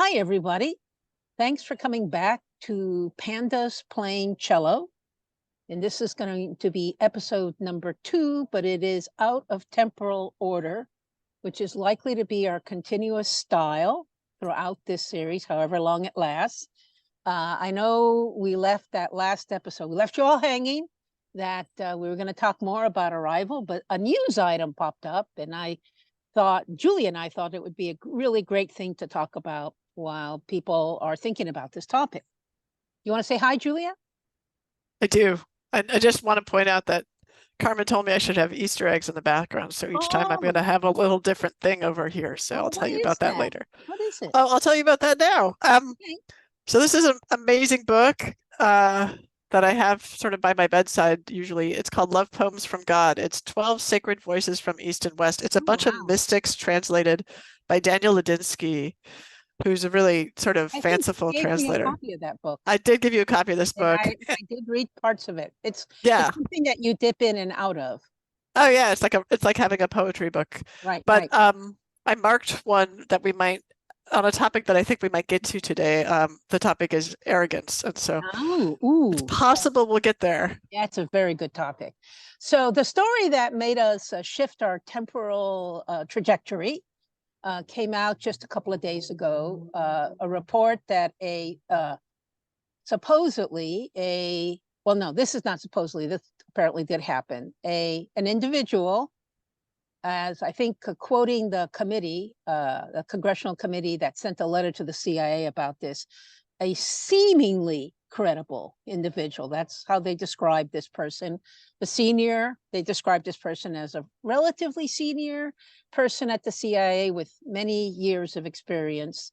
Hi, everybody. Thanks for coming back to Pandas Playing Cello. And this is going to be episode number 2, but it is out of temporal order, which is likely to be our continuous style throughout this series, however long it lasts. I know we left that last episode, we left you all hanging that we were going to talk more about Arrival, but a news item popped up, and Julia and I thought it would be a really great thing to talk about while people are thinking about this topic. You want to say hi, Julia? I do. I just want to point out that Carmen told me I should have Easter eggs in the background. So each time I'm going to have a little different thing over here. So I'll tell you about that later. What is it? I'll tell you about that now. Okay. So this is an amazing book that I have sort of by my bedside usually. It's called Love Poems from God. It's 12 Sacred Voices from East and West. It's a bunch of mystics translated by Daniel Ladinsky, who's a really sort of fanciful translator. I gave you a copy of that book. I did give you a copy of this book. I did read parts of it. It's something that you dip in and out of. Oh yeah, it's like having a poetry book. Right. But I marked one that we might, on a topic that I think we might get to today. The topic is arrogance, and so it's possible we'll get there. Yeah, it's a very good topic. So the story that made us shift our temporal trajectory came out just a couple of days ago. A report that supposedly this is not supposedly, this apparently did happen. An individual, as I think quoting the committee, the congressional committee that sent a letter to the CIA about this, a seemingly credible individual. That's how they described this person. They described this person as a relatively senior person at the CIA with many years of experience,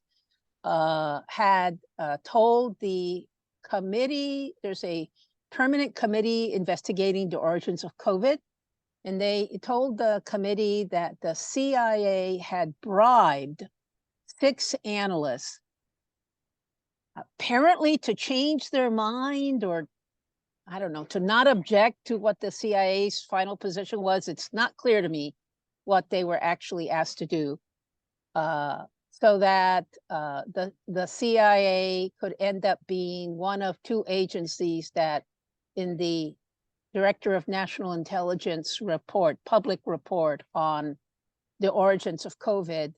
had told the committee, there's a permanent committee investigating the origins of COVID, and they told the committee that the CIA had bribed 6 analysts, apparently to change their mind, or I don't know, to not object to what the CIA's final position was. It's not clear to me what they were actually asked to do, so that the CIA could end up being one of 2 agencies that in the Director of National Intelligence public report on the origins of COVID,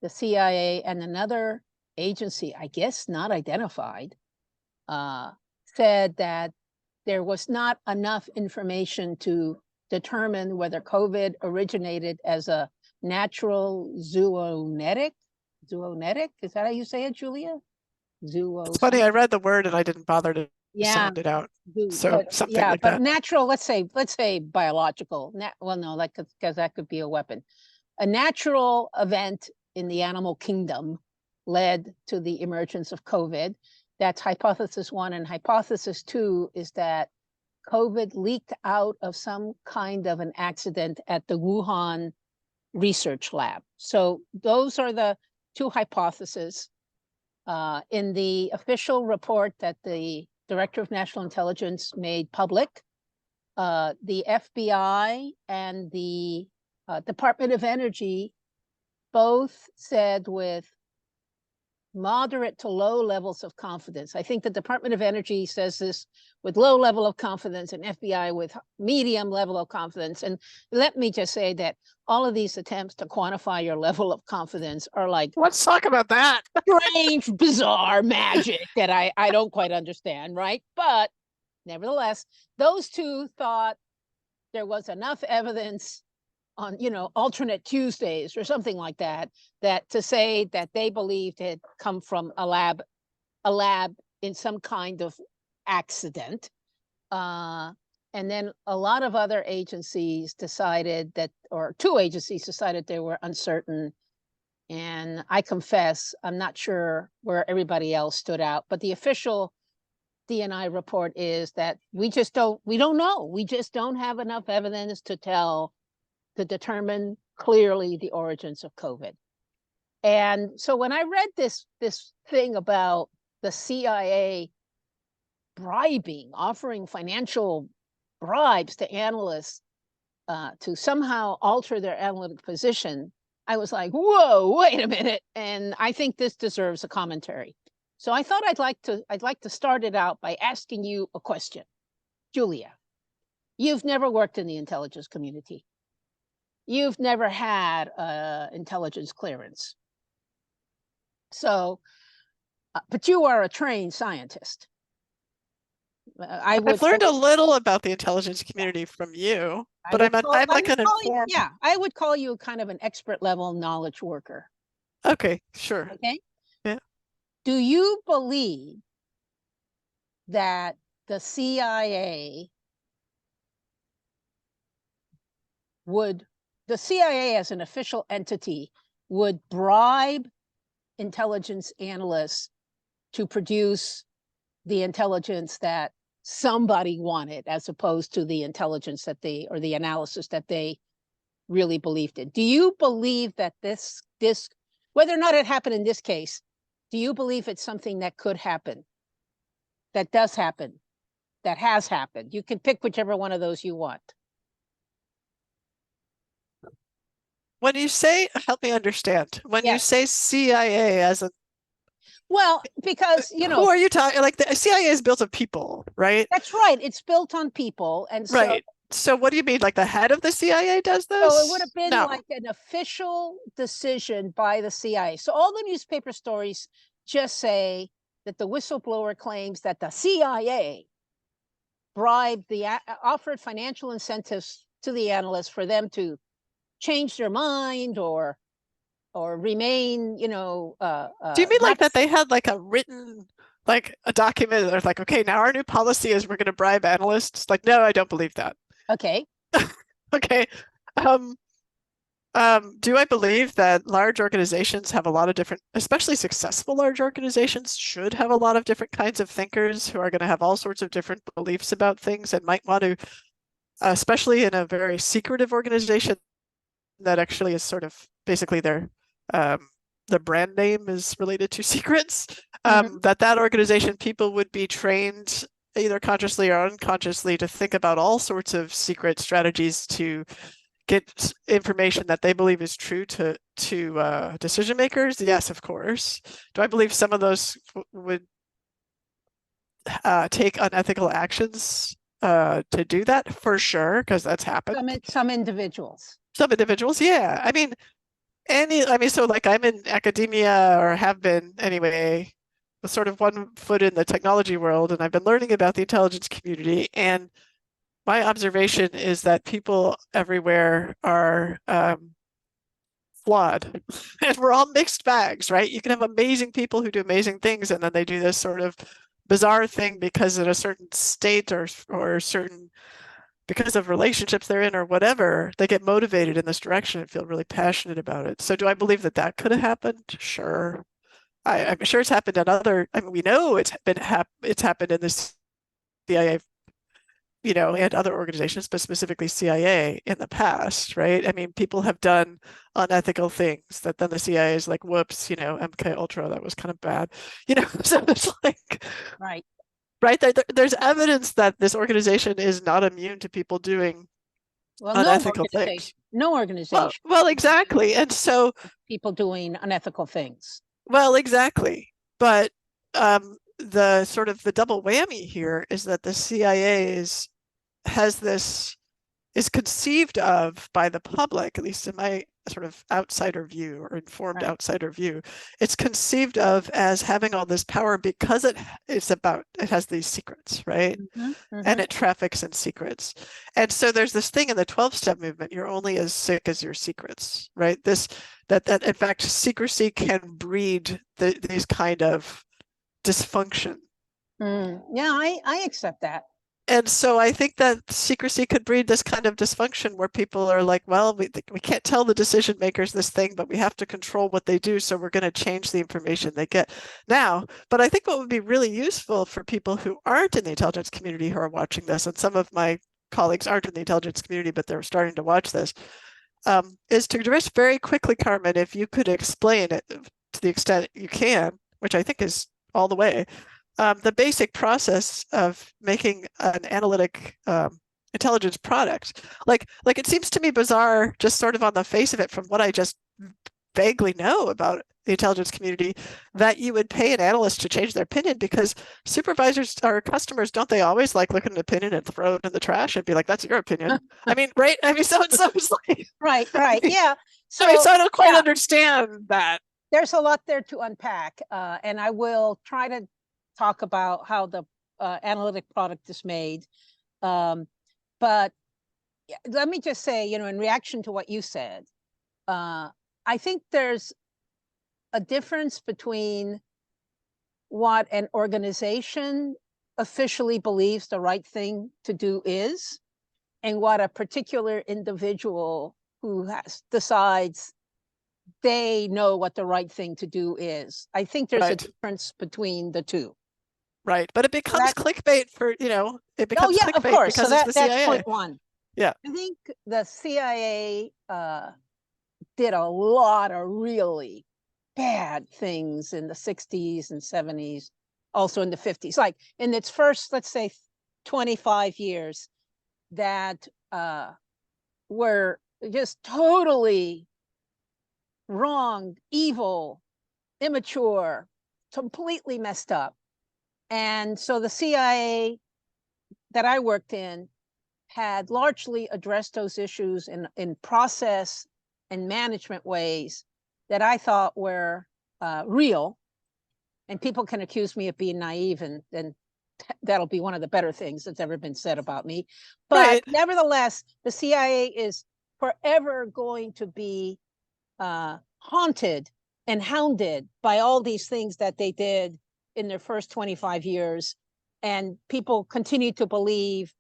the CIA and another agency, I guess not identified, said that there was not enough information to determine whether COVID originated as a natural zoonotic. Is that how you say it, Julia? It's funny, I read the word and I didn't bother to sound it out. So something like that. Natural, let's say biological. Because that could be a weapon. A natural event in the animal kingdom led to the emergence of COVID. That's hypothesis 1. And hypothesis 2 is that COVID leaked out of some kind of an accident at the Wuhan research lab. So those are the 2 hypotheses. In the official report that the Director of National Intelligence made public, the FBI and the Department of Energy both said with moderate to low levels of confidence. I think the Department of Energy says this with low level of confidence and FBI with medium level of confidence. And let me just say that all of these attempts to quantify your level of confidence are like, let's talk about that. Strange, bizarre magic that I don't quite understand, right? But nevertheless, those 2 thought there was enough evidence on, alternate Tuesdays or something like that, that to say that they believed it had come from a lab in some kind of accident. And then a lot of other agencies decided that, or 2 agencies decided they were uncertain. And I confess, I'm not sure where everybody else stood out, but the official DNI report is that we don't know. We just don't have enough evidence to determine clearly the origins of COVID. And so when I read this thing about the CIA offering financial bribes to analysts to somehow alter their analytic position, I was like, whoa, wait a minute. And I think this deserves a commentary. So I thought I'd like to start it out by asking you a question. Julia, you've never worked in the intelligence community. You've never had intelligence clearance. So, but you are a trained scientist. I've learned a little about the intelligence community from you, but I'm like an informed. Yeah, I would call you kind of an expert level knowledge worker. Okay, sure. Okay. Yeah. Do you believe that the CIA as an official entity would bribe intelligence analysts to produce the intelligence that somebody wanted, as opposed to the intelligence that or the analysis that they really believed in? Do you believe that this, whether or not it happened in this case, do you believe it's something that could happen, that does happen, that has happened? You can pick whichever one of those you want. When you say, help me understand, when you say CIA as a, well, because, you know, who are you talking? Like, the CIA is built of people, right? That's right. It's built on people. And so, right. So what do you mean? Like the head of the CIA does this? So it would have been like an official decision by the CIA. So all the newspaper stories just say that the whistleblower claims that the CIA bribed offered financial incentives to the analysts for them to change their mind or remain, you know. Do you mean like that they had like a written, like a document that's like, okay, now our new policy is we're going to bribe analysts? Like, no, I don't believe that. Okay. Okay. Do I believe that large organizations have a lot of different, especially successful large organizations, should have a lot of different kinds of thinkers who are going to have all sorts of different beliefs about things and might want to, especially in a very secretive organization that actually is sort of basically their the brand name is related to secrets, that organization, people would be trained either consciously or unconsciously to think about all sorts of secret strategies to get information that they believe is true to decision makers. Yes, of course. Do I believe some of those would take unethical actions to do that? For sure, because that's happened. Some individuals. Some individuals, yeah. I mean, so like I'm in academia, or have been anyway, with sort of one foot in the technology world, and I've been learning about the intelligence community. And my observation is that people everywhere are flawed, and we're all mixed bags, right? You can have amazing people who do amazing things, and then they do this sort of bizarre thing because in a certain state or certain, because of relationships they're in or whatever, they get motivated in this direction and feel really passionate about it. So do I believe that that could have happened? Sure. I'm sure it's happened in other, I mean, we know it's happened in the CIA, you know, and other organizations, but specifically CIA in the past, right? I mean, people have done unethical things that then the CIA is like, whoops, you know, MK Ultra, that was kind of bad, you know. So it's like, right. There's evidence that this organization is not immune to people doing unethical things. No organization. Well, exactly. And so people doing unethical things. Well, exactly. But the sort of the double whammy here is that the CIA is conceived of by the public, at least in my sort of outsider view or informed outsider view, it's conceived of as having all this power because it has these secrets, right? And it traffics in secrets. And so there's this thing in the 12-step movement, you're only as sick as your secrets, right? That in fact, secrecy can breed these kind of dysfunction. Yeah, I accept that. And so I think that secrecy could breed this kind of dysfunction where people are like, well, we can't tell the decision makers this thing, but we have to control what they do. So we're going to change the information they get now. But I think what would be really useful for people who aren't in the intelligence community who are watching this, and some of my colleagues aren't in the intelligence community, but they're starting to watch this, is to just very quickly, Carmen, if you could explain it to the extent you can, which I think is all the way, the basic process of making an analytic intelligence product. Like it seems to me bizarre, just sort of on the face of it, from what I just vaguely know about the intelligence community, that you would pay an analyst to change their opinion, because supervisors or customers, don't they always like look at an opinion and throw it in the trash and be like, that's your opinion? I mean, right? I mean, so it's like, Right, yeah. So, I mean, so I don't quite understand that. There's a lot there to unpack, and I will try to talk about how the analytic product is made. But let me just say, in reaction to what you said, I think there's a difference between what an organization officially believes the right thing to do is, and what a particular individual who decides they know what the right thing to do is. I think there's a difference between the two. Right, but it becomes clickbait for, it becomes clickbait of course. because so it's the CIA. That's point one. Yeah. I think the CIA did a lot of really bad things in the 60s and 70s, also in the 50s. Like in its first, let's say, 25 years, that were just totally wrong, evil, immature, completely messed up. And so the CIA that I worked in had largely addressed those issues in process and management ways that I thought were real. And people can accuse me of being naive, and that'll be one of the better things that's ever been said about me. But nevertheless, the CIA is forever going to be haunted and hounded by all these things that they did in their first 25 years. And people continue to believe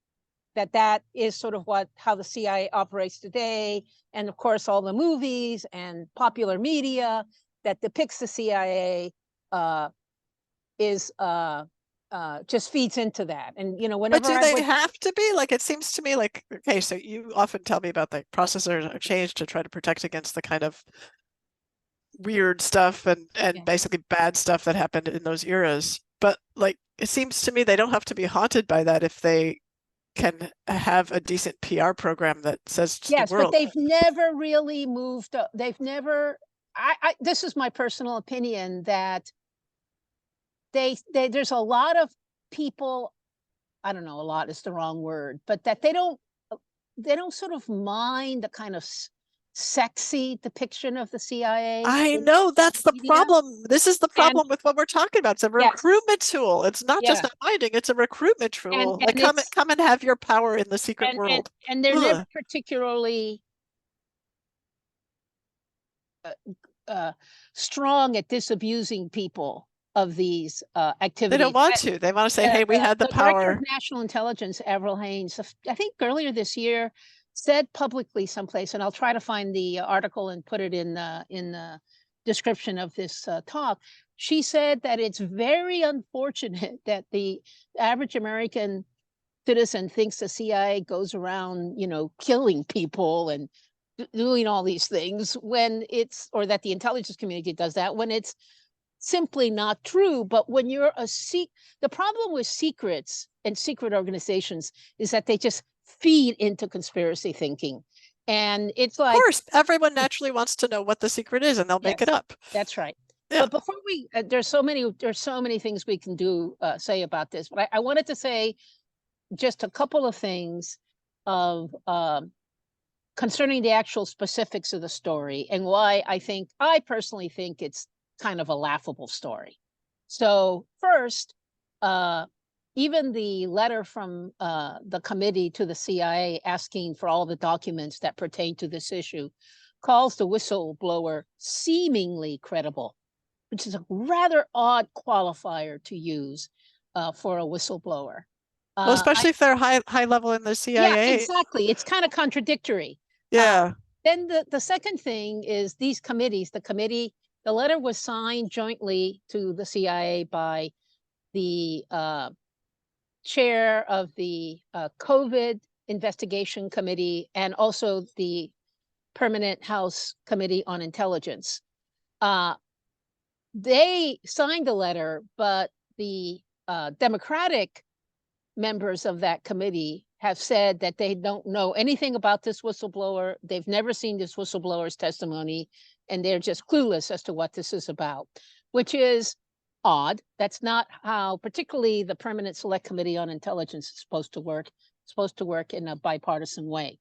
that that is sort of how the CIA operates today. And of course, all the movies and popular media that depicts the CIA is just feeds into that. And whenever but do they have to be? Like, it seems to me like, okay, so you often tell me about the processors are changed to try to protect against the kind of weird stuff and basically bad stuff that happened in those eras. But like, it seems to me they don't have to be haunted by that if they can have a decent PR program that says to the world. But they've never really moved. They've never. This is my personal opinion, that there's a lot of people. I don't know, a lot is the wrong word, but that they don't sort of mind the kind of sexy depiction of the CIA. I know, that's the problem. This is the problem with what we're talking about. It's a recruitment tool. It's not just a finding, it's a recruitment tool. Like, come and have your power in the secret world. And they're never particularly strong at disabusing people of these activities. They don't want to. They want to say, hey, we had the power. Director of National Intelligence, Avril Haines, I think earlier this year, said publicly someplace, and I'll try to find the article and put it in the description of this talk. She said that it's very unfortunate that the average American citizen thinks the CIA goes around, killing people and doing all these things, or that the intelligence community does that, when it's simply not true. But when you're the problem with secrets and secret organizations is that they just feed into conspiracy thinking. And it's like, of course, everyone naturally wants to know what the secret is, and they'll make it up. That's right. Yeah. But before there's so many things we can say about this, but I wanted to say just a couple of things of concerning the actual specifics of the story, and why I personally think it's kind of a laughable story. So first, even the letter from the committee to the CIA asking for all the documents that pertain to this issue calls the whistleblower seemingly credible, which is a rather odd qualifier to use for a whistleblower. Well, especially if they're high level in the CIA. Yeah, exactly. It's kind of contradictory. Yeah. Then the second thing is these committees. The letter was signed jointly to the CIA by the chair of the COVID investigation committee and also the Permanent House Committee on Intelligence. They signed the letter, but the Democratic members of that committee have said that they don't know anything about this whistleblower. They've never seen this whistleblower's testimony. and they're just clueless as to what this is about, which is odd. That's not how particularly the Permanent Select Committee on Intelligence is supposed to work. It's supposed to work in a bipartisan way.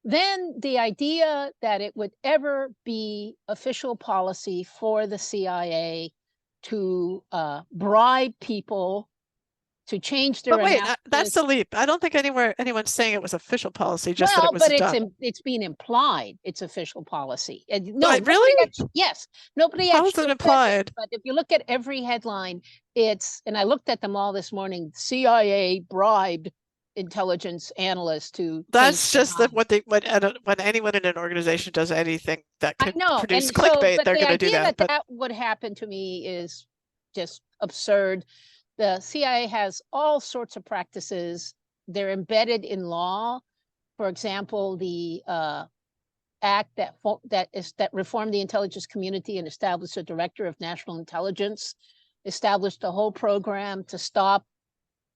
Then the idea that it would ever be official policy for the CIA to bribe people to change their But wait, analysis. that's the leap. I don't think anyone's saying it was official policy, just that it was but done. it's being implied it's official policy. And no, really? Yes, nobody How is actually it implied? but if you look at every headline, it's, and I looked at them all this morning, CIA bribed intelligence analysts to. That's just that when anyone in an organization does anything that could produce clickbait, they're going to do that. But that would happen to me is just absurd. The CIA has all sorts of practices. They're embedded in law. For example, the act that reformed the intelligence community and established a director of national intelligence, established a whole program to stop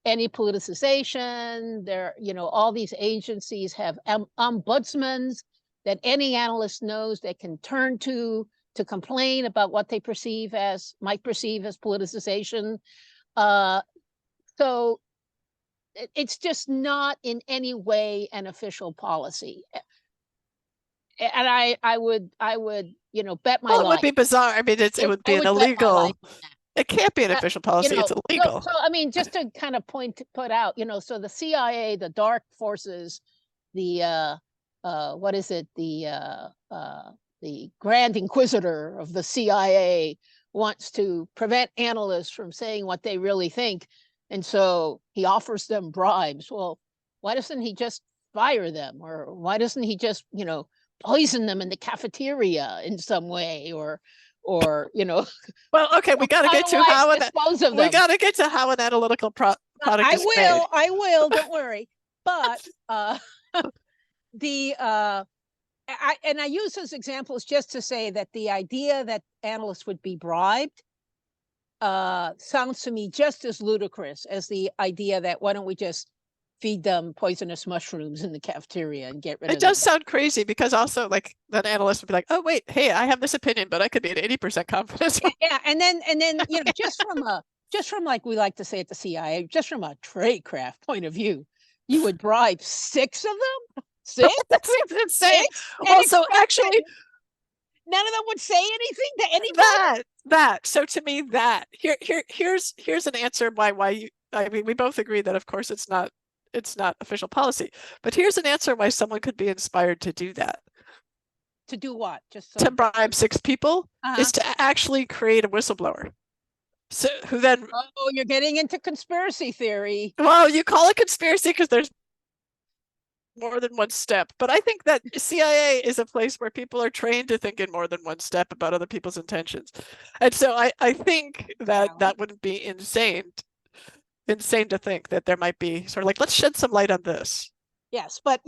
any politicization. There, all these agencies have ombudsmen that any analyst knows they can turn to complain about what they might perceive as politicization. So it's just not in any way an official policy. And I would bet my life. It would be bizarre. I mean, it would be an illegal. It can't be an official policy. It's illegal. So I mean, just to kind of put out, so the CIA, the dark forces, the what is it? The Grand Inquisitor of the CIA wants to prevent analysts from saying what they really think. And so he offers them bribes. Well, why doesn't he just fire them? Or why doesn't he just, poison them in the cafeteria in some way? Or well, okay, we got to get to how an analytical product is made. I will, don't worry. But I use those examples just to say that the idea that analysts would be bribed sounds to me just as ludicrous as the idea that why don't we just feed them poisonous mushrooms in the cafeteria and get rid of them. It does sound crazy, because also like that analyst would be like, oh wait, hey, I have this opinion, but I could be at 80% confidence. Yeah, and then just from like we like to say at the CIA, just from a tradecraft point of view, you would bribe 6 of them? 6? That seems insane. Also, actually, none of them would say anything to anybody. So to me, here's an answer I mean, we both agree that of course it's not official policy, but here's an answer why someone could be inspired to do that. To do what? Just to bribe 6 people is to actually create a whistleblower. So who then? Oh, you're getting into conspiracy theory. Well, you call it conspiracy because there's more than one step, but I think that CIA is a place where people are trained to think in more than one step about other people's intentions, and so I think that wouldn't be insane to think that there might be sort of like, let's shed some light on this. Yes, but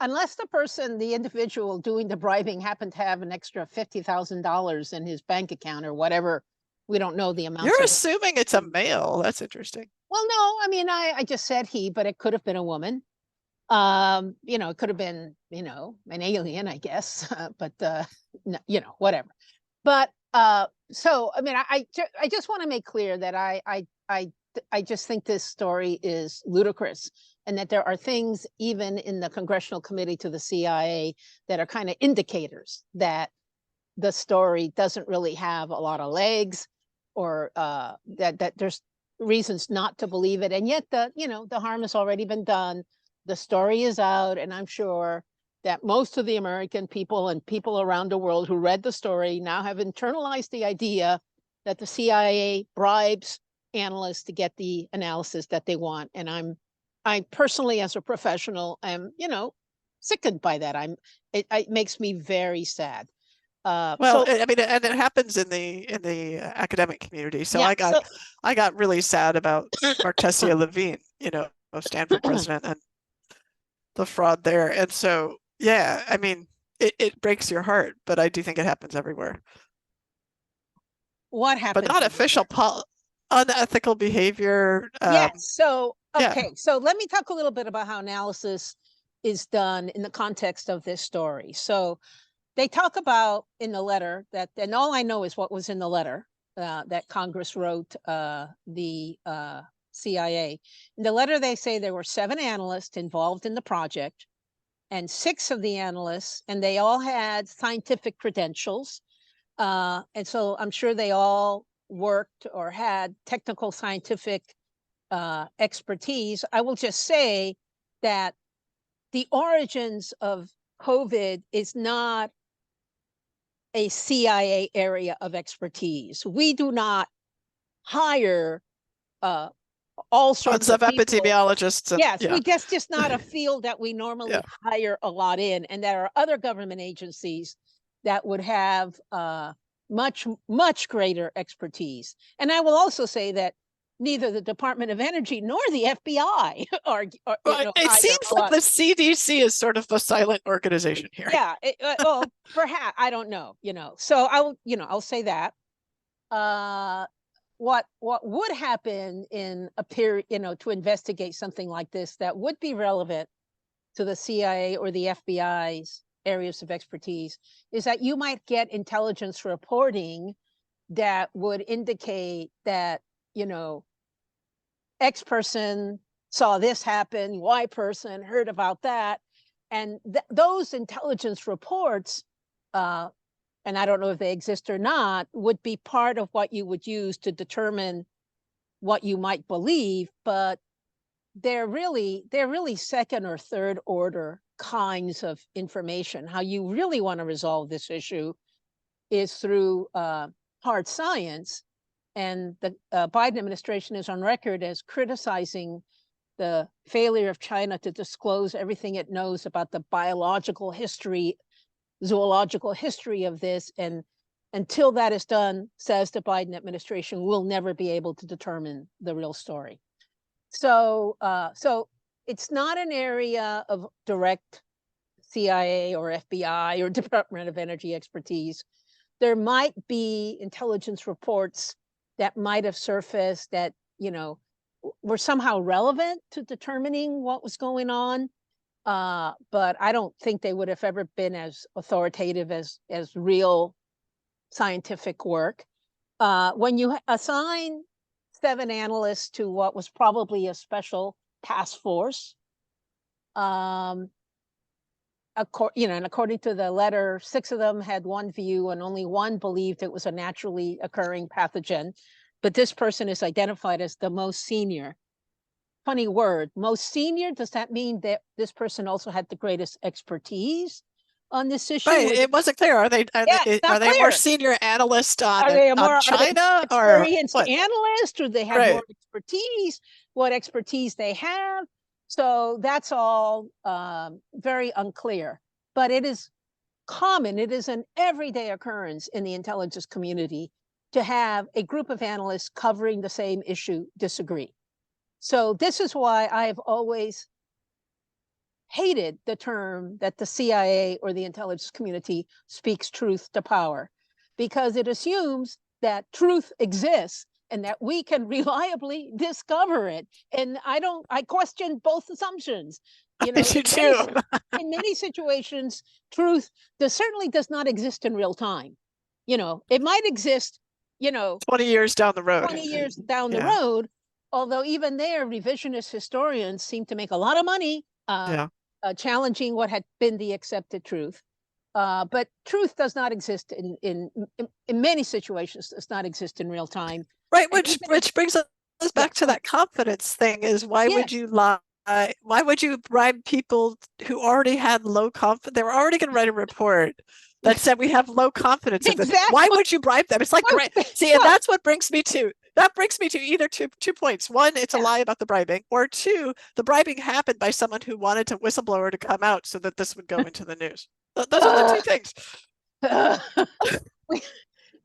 unless the individual doing the bribing happened to have an extra $50,000 in his bank account or whatever, we don't know the amount. You're assuming it's a male. That's interesting. Well, no, I mean, I just said he, but it could have been a woman. It could have been, an alien, I guess, but whatever. But so I mean, I just want to make clear that I just think this story is ludicrous, and that there are things even in the Congressional Committee to the CIA that are kind of indicators that the story doesn't really have a lot of legs, or that there's reasons not to believe it. And yet the harm has already been done. The story is out, and I'm sure that most of the American people and people around the world who read the story now have internalized the idea that the CIA bribes analysts to get the analysis that they want. And I personally, as a professional, am, sickened by that. It makes me very sad. I mean, and it happens in the academic community. So yeah, I got really sad about Martessia Levine, Stanford president, and the fraud there. And so, yeah, I mean, it breaks your heart, but I do think it happens everywhere. What happens? But not official unethical behavior. Yes. So, okay. Yeah. So let me talk a little bit about how analysis is done in the context of this story. So they talk about in the letter that, and all I know is what was in the letter that Congress wrote the CIA. In the letter, they say there were 7 analysts involved in the project, and 6 of the analysts, and they all had scientific credentials. And so I'm sure they all worked or had technical scientific expertise. I will just say that the origins of COVID is not a CIA area of expertise. We do not hire all sorts Tons of people. epidemiologists. And, yes, yeah. that's just not a field that we normally hire a lot in. And there are other government agencies that would have much, much greater expertise. And I will also say that neither the Department of Energy nor the FBI are Well, it seems like the CDC is sort of the silent organization here. Yeah, well, perhaps, I don't know, so I'll say that. What would happen in a period, to investigate something like this that would be relevant to the CIA or the FBI's areas of expertise is that you might get intelligence reporting that would indicate that, X person saw this happen, Y person heard about that. And those intelligence reports, and I don't know if they exist or not, would be part of what you would use to determine what you might believe, but they're really second or third order kinds of information. How you really want to resolve this issue is through hard science. And the Biden administration is on record as criticizing the failure of China to disclose everything it knows about the biological history, zoological history of this. And until that is done, says the Biden administration, we'll never be able to determine the real story. So it's not an area of direct CIA or FBI or Department of Energy expertise. There might be intelligence reports that might have surfaced that, were somehow relevant to determining what was going on. But I don't think they would have ever been as authoritative as real scientific work. When you assign 7 analysts to what was probably a special task force, and according to the letter, 6 of them had one view and only one believed it was a naturally occurring pathogen. But this person is identified as the most senior. Funny word, most senior. Does that mean that this person also had the greatest expertise on this issue? Right, it wasn't clear. Are they more senior analyst on China, or experienced analyst, or they have more expertise? What expertise they have? So that's all very unclear. But it is common. It is an everyday occurrence in the intelligence community to have a group of analysts covering the same issue disagree. So this is why I have always hated the term that the CIA or the intelligence community speaks truth to power, because it assumes that truth exists and that we can reliably discover it. And I question both assumptions. You too. In many situations, truth certainly does not exist in real time. It might exist, 20 years down the road. 20 years down the road, although even there, revisionist historians seem to make a lot of money challenging what had been the accepted truth. But truth does not exist in many situations, does not exist in real time. Right, which brings us back to that confidence thing, is why would you lie? Why would you bribe people who already had low confidence? They were already going to write a report that said we have low confidence in this. Why would you bribe them? It's like, see, and that's what brings me to either two points. One, it's a lie about the bribing, or 2, the bribing happened by someone who wanted a whistleblower to come out so that this would go into the news. Those are the 2 things.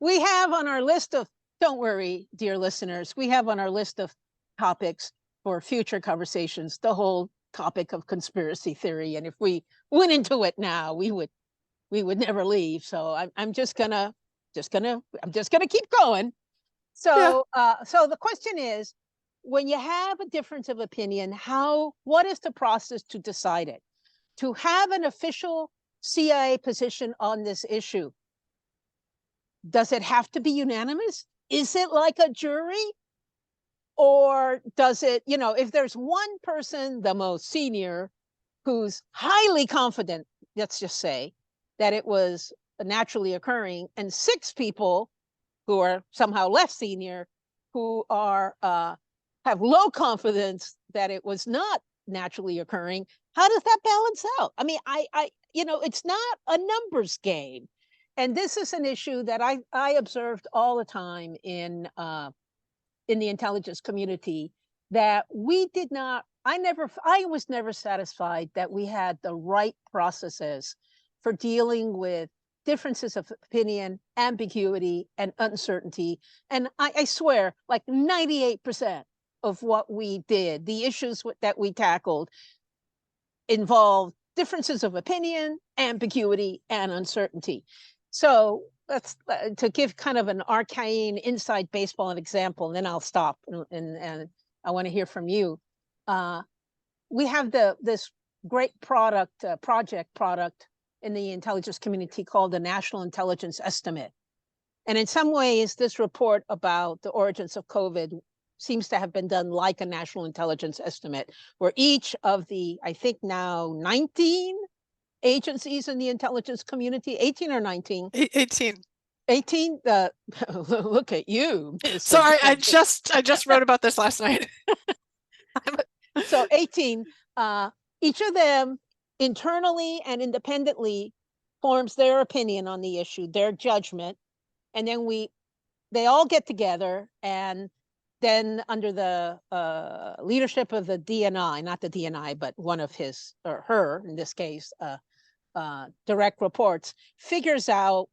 We have on our list of, don't worry, dear listeners, we have on our list of topics for future conversations the whole topic of conspiracy theory. And if we went into it now, we would never leave. So I'm just gonna keep going. So so the question is, when you have a difference of opinion, what is the process to decide it? To have an official CIA position on this issue? Does it have to be unanimous? Is it like a jury? Or does it, if there's one person, the most senior, who's highly confident, let's just say, that it was naturally occurring, and 6 people who are somehow less senior, who are have low confidence that it was not naturally occurring, how does that balance out? I mean, it's not a numbers game. And this is an issue that I observed all the time in the intelligence community, that we did not, I was never satisfied that we had the right processes for dealing with differences of opinion, ambiguity, and uncertainty. And I swear, like 98% of what we did, the issues that we tackled, involved differences of opinion, ambiguity, and uncertainty. So let's to give kind of an arcane inside baseball an example, and then I'll stop and I want to hear from you. We have this great project in the intelligence community called the National Intelligence Estimate. And in some ways, this report about the origins of COVID seems to have been done like a national intelligence estimate, where each of the, I think now 19 agencies in the intelligence community, 18 or 19? 18. 18, look at you. Sorry, I just wrote about this last night. So 18, each of them internally and independently forms their opinion on the issue, their judgment, and then they all get together, and then under the leadership of the DNI, not the DNI, but one of his or her, in this case, direct reports, figures out,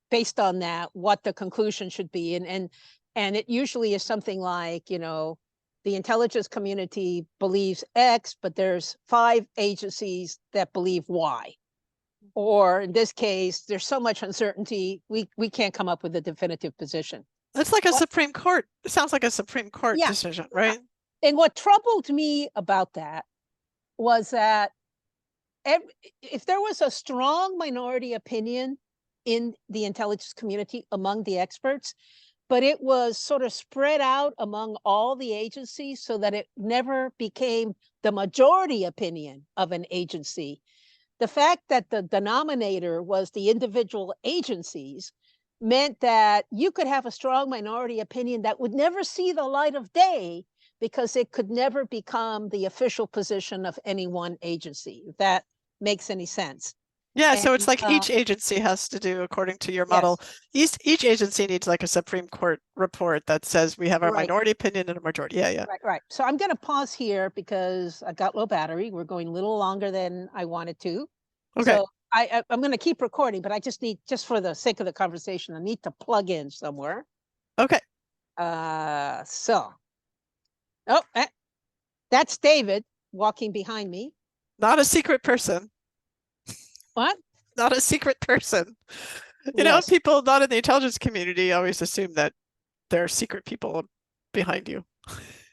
based on that, what the conclusion should be. And it usually is something like, the intelligence community believes X, but there's 5 agencies that believe Y. Or in this case, there's so much uncertainty, we can't come up with a definitive position. It's like a Supreme Court. It sounds like a Supreme Court decision, right? And what troubled me about that was that if there was a strong minority opinion in the intelligence community among the experts, but it was sort of spread out among all the agencies so that it never became the majority opinion of an agency, the fact that the denominator was the individual agencies meant that you could have a strong minority opinion that would never see the light of day because it could never become the official position of any one agency, if that makes any sense. Yeah, so it's like each agency has to do according to your model. Yes. Each agency needs like a Supreme Court report that says we have our minority opinion and a majority. Yeah. Right. So I'm going to pause here because I got low battery. We're going a little longer than I wanted to. Okay. So I'm going to keep recording, but I just for the sake of the conversation, I need to plug in somewhere. Okay. That's David walking behind me. Not a secret person. What? Not a secret person. You know, people not in the intelligence community always assume that there are secret people behind you.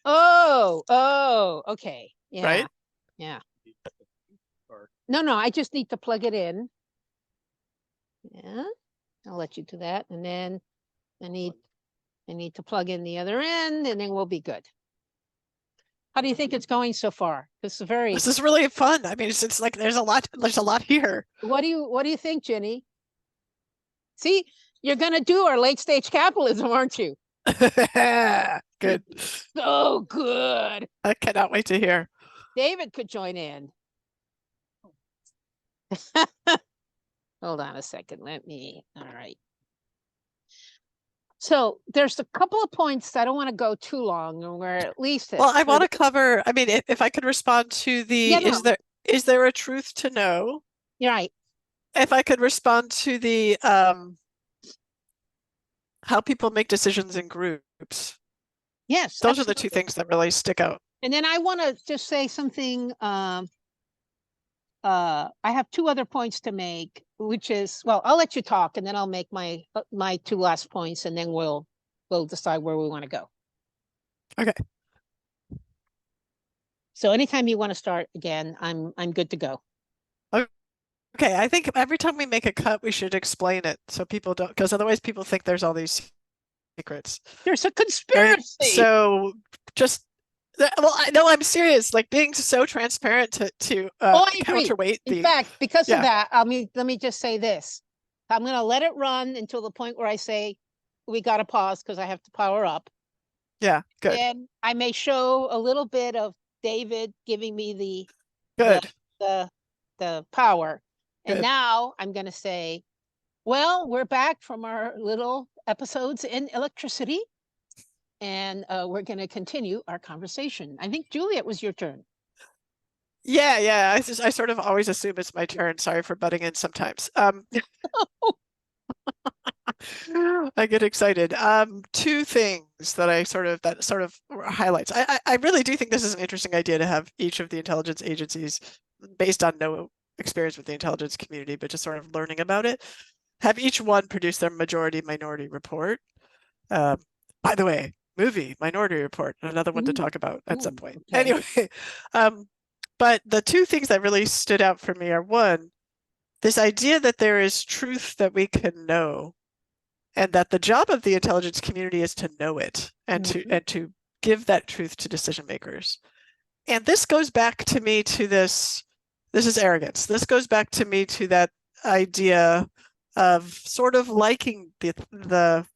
Oh, okay. Yeah. Right? Yeah. No, I just need to plug it in. Yeah, I'll let you do that. And then I need to plug in the other end, and then we'll be good. How do you think it's going so far? This is really fun. I mean, it's like there's a lot here. What do you think, Jenny? See, you're gonna do our late stage capitalism, aren't you? Good. So good. I cannot wait to hear. David could join in. Hold on a second. All right. So there's a couple of points. I don't want to go too long, or at least. Well, I want to cover, I mean, if I could respond to the, is there a truth to know? You're right. If I could respond to the, how people make decisions in groups. Yes. Those are the two things that really stick out. And then I want to just say something. I have 2 other points to make, which is, well, I'll let you talk and then I'll make my 2 last points, and then we'll decide where we want to go. Okay. So anytime you want to start again, I'm good to go. Okay, I think every time we make a cut, we should explain it so people don't, because otherwise people think there's all these secrets, There's a right? conspiracy. So just, well, I know I'm serious, like being so transparent to Oh, I agree. counterweight In the, fact, because of yeah, that, let me just say this. I'm going to let it run until the point where I say we got to pause because I have to power up. yeah, good, And I may show a little bit of David giving me the good, the power. And good. now I'm going to say, well, we're back from our little episodes in electricity, and we're going to continue our conversation. I think, Julia, it was your turn. Yeah, I sort of always assume it's my turn. Sorry for butting in sometimes. I get excited. Two things that that sort of highlights. I really do think this is an interesting idea to have each of the intelligence agencies, based on no experience with the intelligence community, but just sort of learning about it, have each one produce their majority minority report. By the way, movie Minority Report, another one to talk about at some point. Okay. Anyway, but the two things that really stood out for me are, one, this idea that there is truth that we can know, and that the job of the intelligence community is to know it and to give that truth to decision makers. And this goes back to me to this is arrogance. This goes back to me to that idea of sort of liking the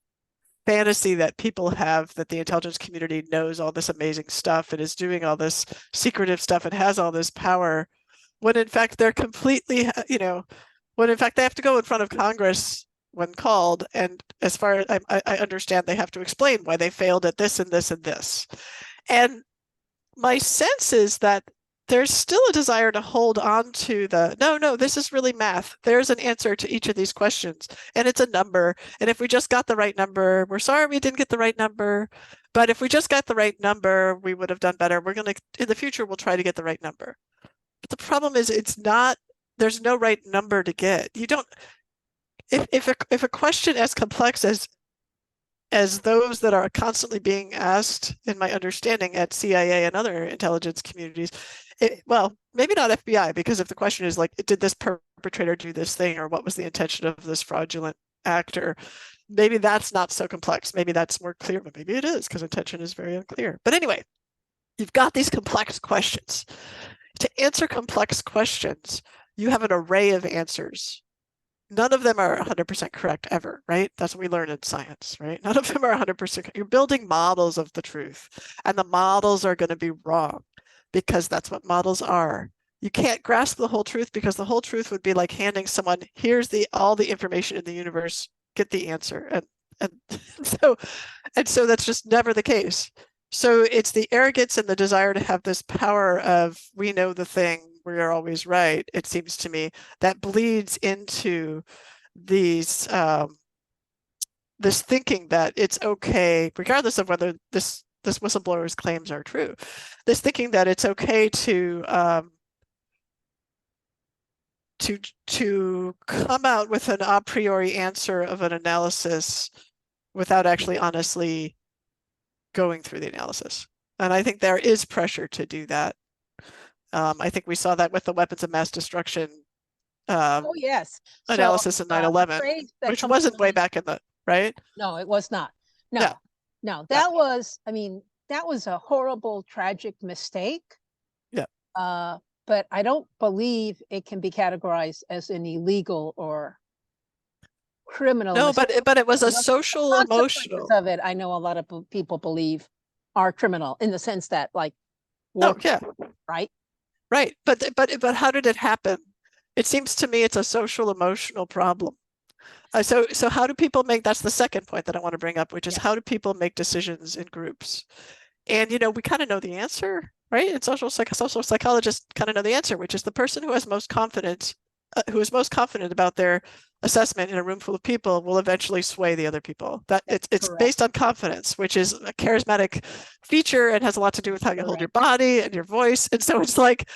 fantasy that people have that the intelligence community knows all this amazing stuff and is doing all this secretive stuff and has all this power, when in fact they're completely, when in fact they have to go in front of Congress when called, and as far as I understand, they have to explain why they failed at this and this and this. And my sense is that there's still a desire to hold on to no, this is really math. There's an answer to each of these questions, and it's a number. And if we just got the right number, we're sorry we didn't get the right number. But if we just got the right number, we would have done better. We're going to, in the future, we'll try to get the right number. But the problem is there's no right number to get. You don't, if a question as complex as those that are constantly being asked, in my understanding, at CIA and other intelligence communities, well, maybe not FBI, because if the question is like, did this perpetrator do this thing, or what was the intention of this fraudulent actor, maybe that's not so complex. Maybe that's more clear, but maybe it is, because intention is very unclear. But anyway, you've got these complex questions. To answer complex questions, you have an array of answers. None of them are 100% correct ever, right? That's what we learn in science, right? None of them are 100%. You're building models of the truth, and the models are going to be wrong, because that's what models are. You can't grasp the whole truth, because the whole truth would be like handing someone, here's all the information in the universe, get the answer. And so that's just never the case. So it's the arrogance and the desire to have this power of, we know the thing, we are always right, it seems to me, that bleeds into these this thinking that it's okay, regardless of whether this whistleblower's claims are true, this thinking that it's okay to come out with an a priori answer of an analysis without actually honestly going through the analysis. And I think there is pressure to do that. I think we saw that with the weapons of mass destruction Oh, yes. analysis in 9/11, which wasn't way back in the, right? No, it was not. No, Yeah. no, Yeah. that was, I mean, that was a horrible, tragic mistake. Yeah. But I don't believe it can be categorized as an illegal or criminal No, mistake. but it was a The social, consequences emotional. of it, I know a lot of people believe are criminal, in the sense that, like, Oh, yeah. right? Right. But how did it happen? It seems to me it's a social, emotional problem. So how do people make, that's the second point that I want to bring up, which is, how do people make decisions in groups? And, we kind of know the answer, right? And social psychologists kind of know the answer, which is the person who has most confidence, who is most confident about their assessment in a room full of people, will eventually sway the other people. That it's based on confidence, which is a charismatic feature and has a lot to do with how you hold your body and your voice. And so it's like,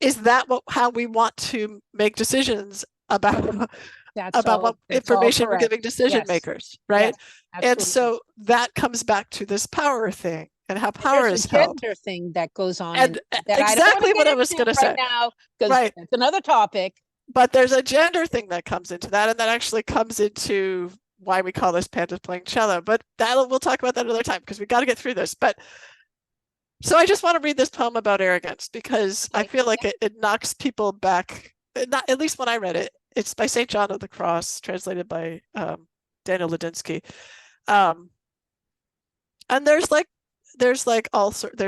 is that how we want to make decisions about what information we're giving decision makers, right? And so that comes back to this power thing, and how power is held. Gender thing that goes on, and exactly what I was going to say. Right now, because it's another topic. But there's a gender thing that comes into that, and that actually comes into why we call this Pandas playing cello. But we'll talk about that another time because we got to get through this. But so I just want to read this poem about arrogance because I feel like it knocks people back. Not, at least when I read it, it's by St. John of the Cross, translated by Daniel Ladinsky. And there's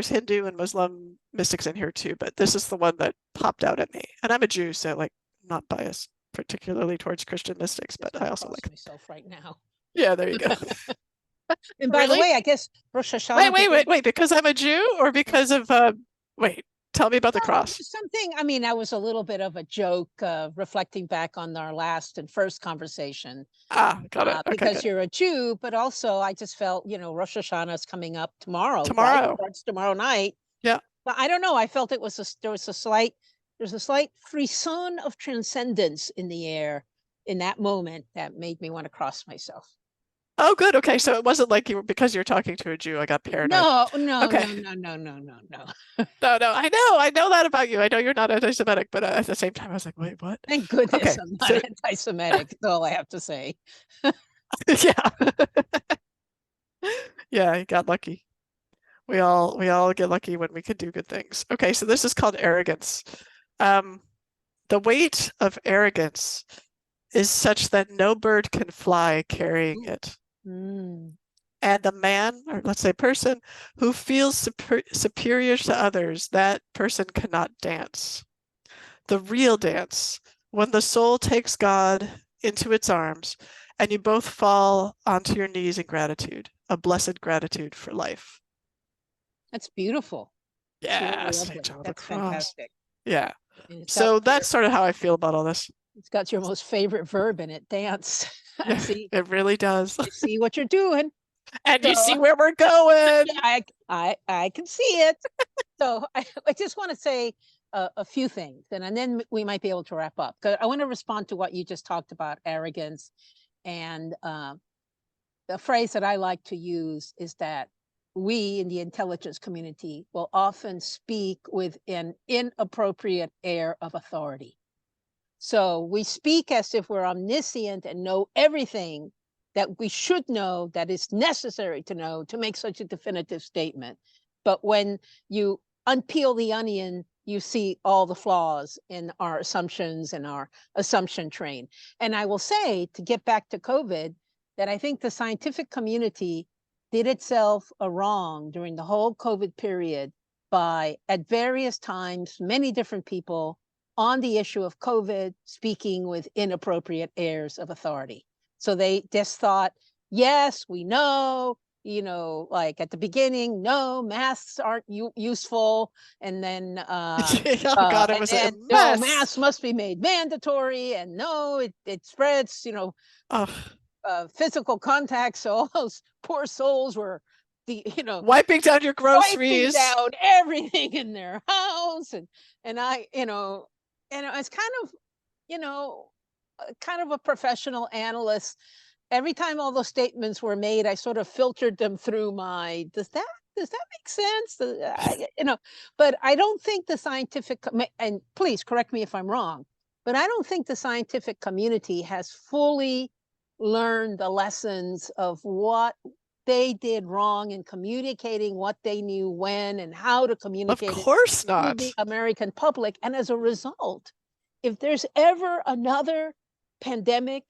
Hindu and Muslim mystics in here too, but this is the one that popped out at me. And I'm a Jew, so like not biased particularly towards Christian mystics, but I also like myself right now. Yeah, there you go. And by the way, I guess Rosh Hashanah. Wait, because I'm a Jew or because of wait, tell me about the cross. Something, I mean, that was a little bit of a joke, reflecting back on our last and first conversation. Got it. Okay, because you're a Jew, but also I just felt, Rosh Hashanah is coming up tomorrow. Tomorrow. Right? It starts tomorrow night. Yeah. But I don't know. I felt there's a slight frisson of transcendence in the air in that moment that made me want to cross myself. Oh, good. Okay, so it wasn't like because you're talking to a Jew, I got paranoid. No. Okay. No. No. I know that about you. I know you're not anti-Semitic, but at the same time, I was like, wait, what? Thank goodness I'm not anti-Semitic. That's all I have to say. Yeah. Yeah, you got lucky. We all get lucky when we can do good things. Okay, so this is called arrogance. The weight of arrogance is such that no bird can fly carrying it. And the man, or let's say person, who feels superior to others, that person cannot dance. The real dance, when the soul takes God into its arms, and you both fall onto your knees in gratitude, a blessed gratitude for life. That's beautiful. Yeah, that's fantastic. Yeah. So that's sort of how I feel about all this. It's got your most favorite verb in it, dance. Yeah, see, it really does. I see what you're doing. And you see where we're going. I can see it. So I just want to say a few things, and then we might be able to wrap up. Because I want to respond to what you just talked about, arrogance. And the phrase that I like to use is that we in the intelligence community will often speak with an inappropriate air of authority. So we speak as if we're omniscient and know everything that we should know, that is necessary to know to make such a definitive statement. But when you unpeel the onion, you see all the flaws in our assumptions and our assumption train. And I will say, to get back to COVID, that I think the scientific community did itself a wrong during the whole COVID period by, at various times, many different people on the issue of COVID speaking with inappropriate airs of authority. So they just thought, yes, we know, like at the beginning, no, masks aren't useful. And then, God, it was a mess. No, masks must be made mandatory. And no, it spreads, physical contact. So all those poor souls were wiping down your groceries, wiping down everything in their house. And I, it's kind of a professional analyst. Every time all those statements were made, I sort of filtered them through my, does that make sense? But I don't think the scientific, and please correct me if I'm wrong, but I don't think the scientific community has fully learned the lessons of what they did wrong in communicating what they knew when and how to communicate. Of course not. To the American public. And as a result, if there's ever another pandemic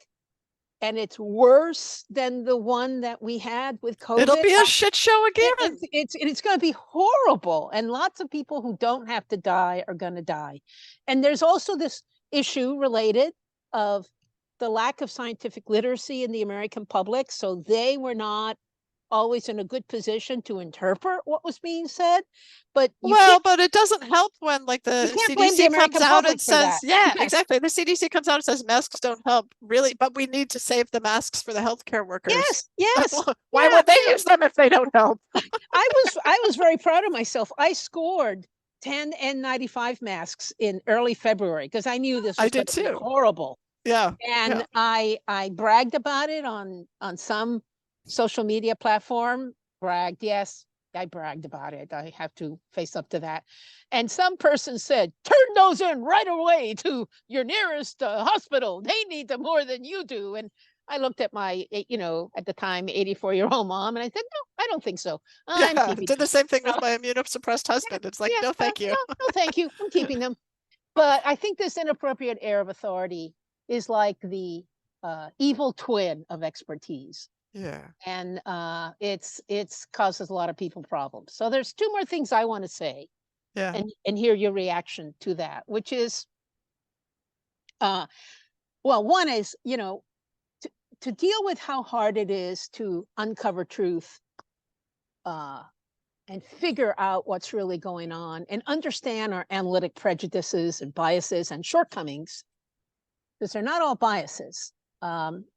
and it's worse than the one that we had with COVID, it'll be a shit show again. It's going to be horrible. And lots of people who don't have to die are going to die. And there's also this issue related of the lack of scientific literacy in the American public. So they were not always in a good position to interpret what was being said. But but it doesn't help when like the CDC comes out and says, exactly. The CDC comes out and says masks don't help, really, but we need to save the masks for the healthcare workers. Yes. Why would they use them if they don't help? I was very proud of myself. I scored 10 N95 masks in early February because I knew this was going to be horrible. Yeah. And I bragged about it on some social media platform. Bragged, yes, I bragged about it. I have to face up to that. And some person said, turn those in right away to your nearest hospital. They need them more than you do. And I looked at my, at the time, 84-year-old mom, and I said, no, I don't think so. I'm Yeah, keeping did them. the same thing So, with my immunosuppressed husband. It's like, yeah, no, thank you. no, thank you. I'm keeping them. But I think this inappropriate air of authority is like the evil twin of expertise. Yeah. And it's causes a lot of people problems. So there's two more things I want to say Yeah. and hear your reaction to that, which is, well, one is, to deal with how hard it is to uncover truth and figure out what's really going on and understand our analytic prejudices and biases and shortcomings, because they're not all biases.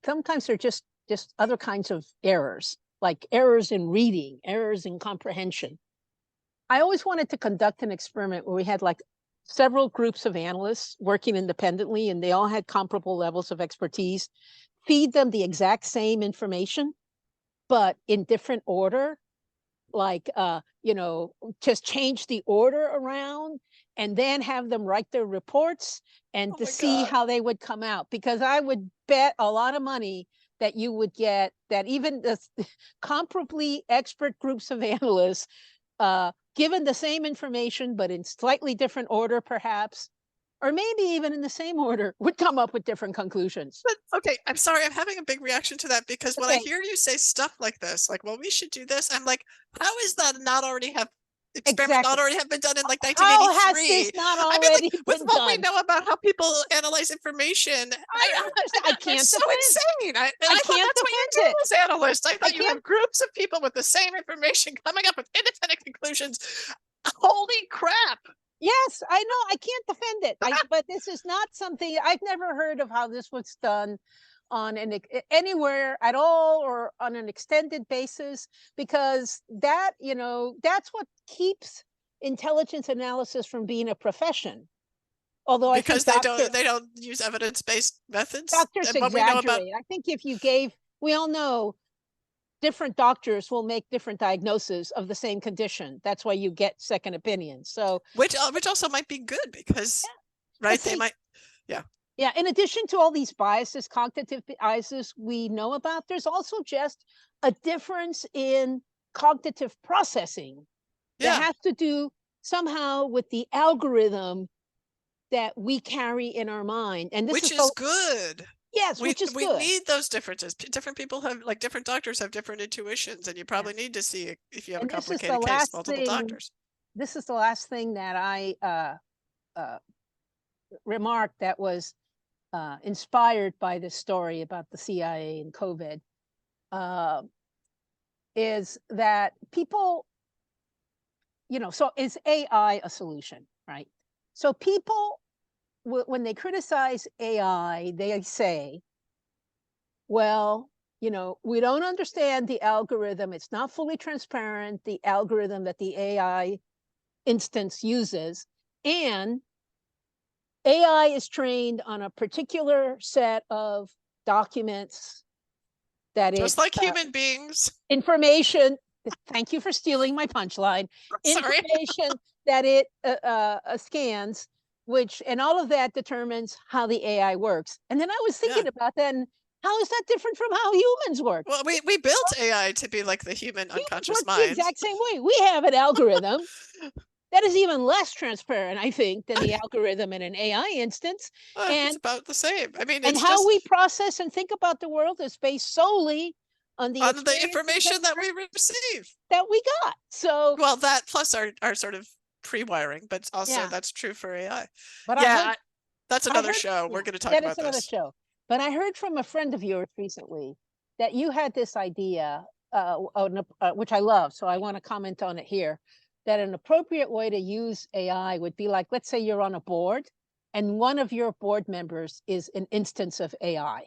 Sometimes they're just other kinds of errors, like errors in reading, errors in comprehension. I always wanted to conduct an experiment where we had like several groups of analysts working independently, and they all had comparable levels of expertise, feed them the exact same information, but in different order, like, just change the order around and then have them write their reports and Oh to my see God. how they would come out. Because I would bet a lot of money that you would get that even the comparably expert groups of analysts, given the same information, but in slightly different order, perhaps, or maybe even in the same order, would come up with different conclusions. But okay, I'm sorry, I'm having a big reaction to that because when I Okay, hear you say stuff like this, like, well, we should do this, I'm like, how is that not already have experiment not exactly. already have been done in like How has 1983? this not I mean, like, already with been what we done? know about how people analyze information, I understand. I that's can't so defend. insane. And I I thought can't that's what you defend do it. as analysts. I I thought you can't. have groups of people with the same information coming up with independent conclusions. Holy crap. Yes, I know. I can't defend it. But this is not something I've never heard of how this was done on anywhere at all or on an extended basis, because that's what keeps intelligence analysis from being a profession. Although I think Because they don't use evidence-based methods doctors and what we know about. exaggerate. I think if you gave, we all know different doctors will make different diagnoses of the same condition. That's why you get second opinions. So, Which also might be good because, but right, they see, might, yeah. yeah, in addition to all these biases, cognitive biases we know about, there's also just a difference in cognitive processing that Yeah, has to do somehow with the algorithm that we carry in our mind. And this which is the, is good. yes, We which is we good. need those differences. Different people have, like, different doctors have different intuitions, and you probably Yes. need to see if you have a And complicated case, multiple doctors. this is the last thing that I uh, remarked that was inspired by this story about the CIA and COVID, uh, is that people, so is AI a solution, right? So people, when they criticize AI, they say, well, we don't understand the algorithm. It's not fully transparent, the algorithm that the AI instance uses. And AI is trained on a particular set of documents that Just it like human beings. information. Thank you for stealing my punchline. Sorry. Information that it scans, which and all of that determines how the AI works. And then I was Yeah. thinking about that, and how is that different from how humans work? Well, we built AI to be like the human Humans unconscious work the mind. exact same way. We have an algorithm that is even less transparent, I think, than the algorithm in an AI instance. It's And about the same. I mean, and it's how just we process and think about the world is based solely on the on the experiences information that we receive. that we got. So Well, that plus our sort of pre-wiring, but also yeah, that's true for AI. but Yeah, that's I another heard, show. yeah, We're going to talk that is about another this. show. But I heard from a friend of yours recently that you had this idea, which I love. So I want to comment on it here. That an appropriate way to use AI would be like, let's say you're on a board, and one of your board members is an instance of AI.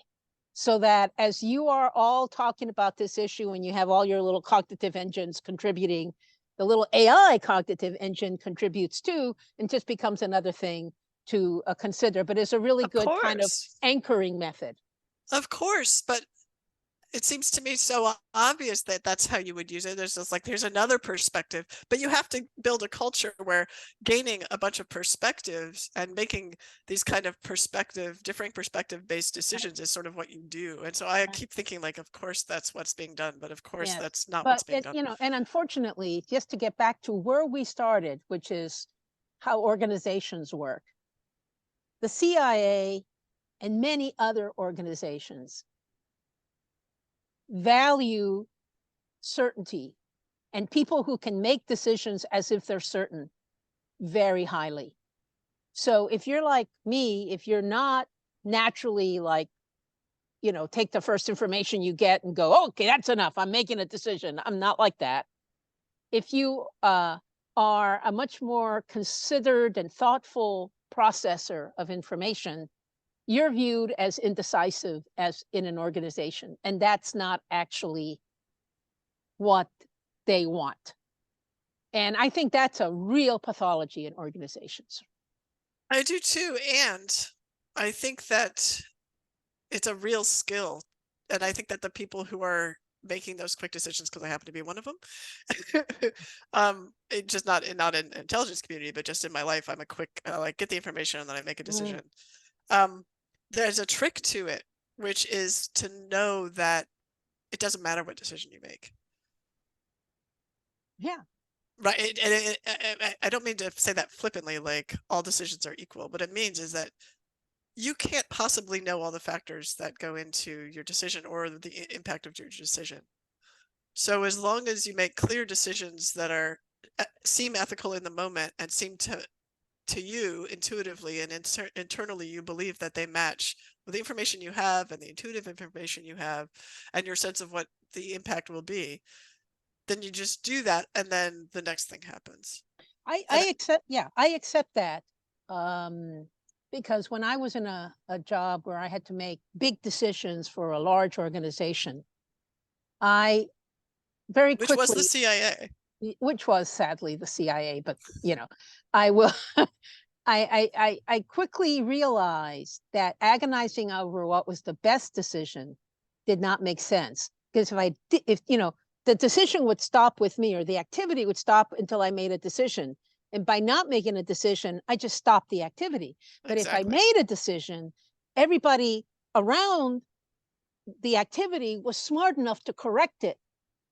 So that as you are all talking about this issue and you have all your little cognitive engines contributing, the little AI cognitive engine contributes too, and just becomes another thing to consider, but it's a really Of good kind of course. anchoring method. Of course, but it seems to me so obvious that that's how you would use it. There's just like, there's another perspective, but you have to build a culture where gaining a bunch of perspectives and making these kind of differing perspective based decisions is sort of what you do. And so I keep thinking like, of course, that's what's being done, but of course Yes. that's not But what's being it, done. you know, and unfortunately, just to get back to where we started, which is how organizations work, the CIA and many other organizations value certainty and people who can make decisions as if they're certain very highly. So if you're like me, if you're not naturally like, you know, take the first information you get and go, oh, okay, that's enough, I'm making a decision. I'm not like that. If you are a much more considered and thoughtful processor of information, you're viewed as indecisive as in an organization. And that's not actually what they want. And I think that's a real pathology in organizations. I do too. And I think that it's a real skill. And I think that the people who are making those quick decisions, because I happen to be one of them, it just not in intelligence community, but just in my life, I'm a quick, like get the information and then I make a decision. There's a trick to it, which is to know that it doesn't matter what decision you make. Yeah. Right. I don't mean to say that flippantly, like all decisions are equal. What it means is that you can't possibly know all the factors that go into your decision or the impact of your decision. So as long as you make clear decisions that are seem ethical in the moment and seem to you intuitively and internally you believe that they match with the information you have and the intuitive information you have and your sense of what the impact will be, then you just do that and then the next thing happens. I accept that. Because when I was in a job where I had to make big decisions for a large organization, I very quickly, which was the CIA, which was sadly the CIA, but you know, I will I quickly realized that agonizing over what was the best decision did not make sense. Because if you know, the decision would stop with me or the activity would stop until I made a decision. And by not making a decision, I just stopped the activity. But if I made a decision, everybody around the activity was smart enough to correct it.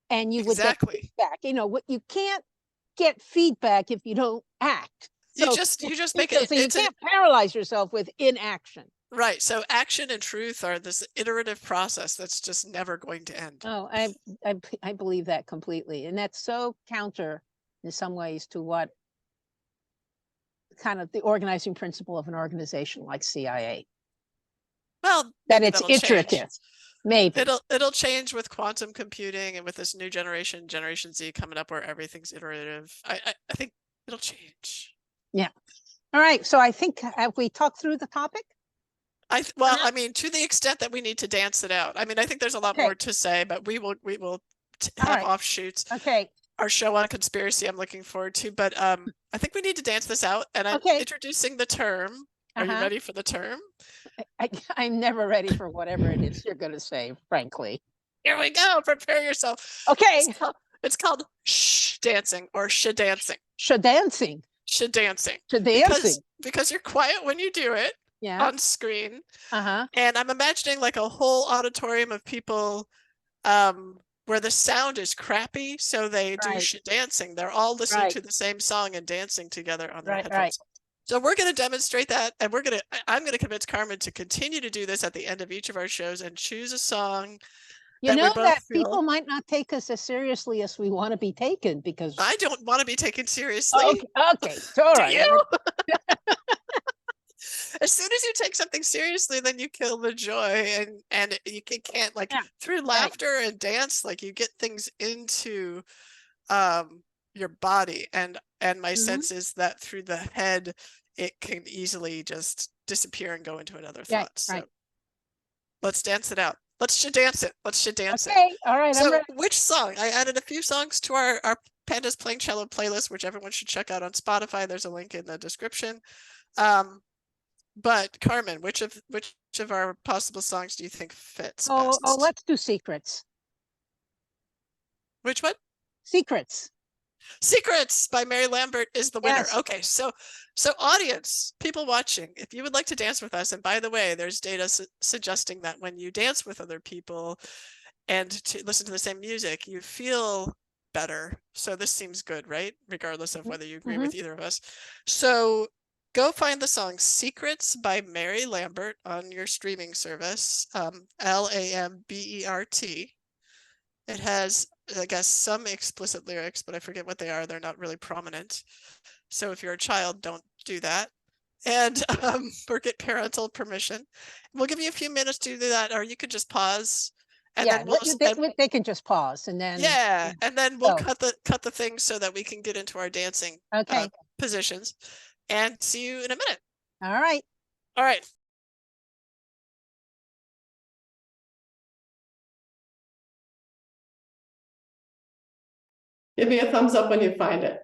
And you would get feedback. You know, what you can't get feedback if you don't act. So you just make it. So you can't paralyze yourself with inaction. Right. So action and truth are this iterative process that's just never going to end. Oh, I believe that completely. And that's so counter in some ways to what kind of the organizing principle of an organization like CIA. Well, that it's iterative. Maybe it'll change with quantum computing and with this new generation Z coming up where everything's iterative. I think it'll change. Yeah. All right. So I think, have we talked through the topic? I mean, to the extent that we need to dance it out. I mean, I think there's a lot more to say, but we will have offshoots. Okay. Our show on conspiracy I'm looking forward to, but I think we need to dance this out. And I'm introducing the term. Are you ready for the term? I'm never ready for whatever it is you're going to say, frankly. Here we go. Prepare yourself. Okay. It's called shh dancing or shadancing. Shadancing. Shadancing. Shadancing. Because you're quiet when you do it. Yeah. On screen. And I'm imagining like a whole auditorium of people where the sound is crappy, so they do dancing. They're all listening to the same song and dancing together on their headphones. So we're going to demonstrate that, and I'm going to convince Carmen to continue to do this at the end of each of our shows and choose a song. You know that people might not take us as seriously as we want to be taken, because I don't want to be taken seriously. Okay. All right. Do you? As soon as you take something seriously, then you kill the joy, and you can't like through laughter and dance, like you get things into your body, and my sense is that through the head it can easily just disappear and go into another thought. So let's dance it out. Let's dance it. Let's dance it. All right. So which song? I added a few songs to our Pandas Playing Cello playlist, which everyone should check out on Spotify. There's a link in the description. But Carmen, which of our possible songs do you think fits Oh, best? let's do Secrets. Which one? Secrets. Secrets by Mary Lambert is the winner. Yes. Okay, so audience, people watching, if you would like to dance with us, and by the way, there's data suggesting that when you dance with other people and to listen to the same music, you feel better. So this seems good, right? Regardless of whether you agree with either of us. So go find the song Secrets by Mary Lambert on your streaming service, Lambert. It has, I guess, some explicit lyrics, but I forget what they are. They're not really prominent. So if you're a child, don't do that. And or get parental permission. We'll give you a few minutes to do that, or you could just pause. And Yeah, then we'll they can just pause and then. yeah, and then we'll So, cut the thing so that we can get into our dancing okay. positions. And see you in a minute. All right. All right. Give me a thumbs up when you find it.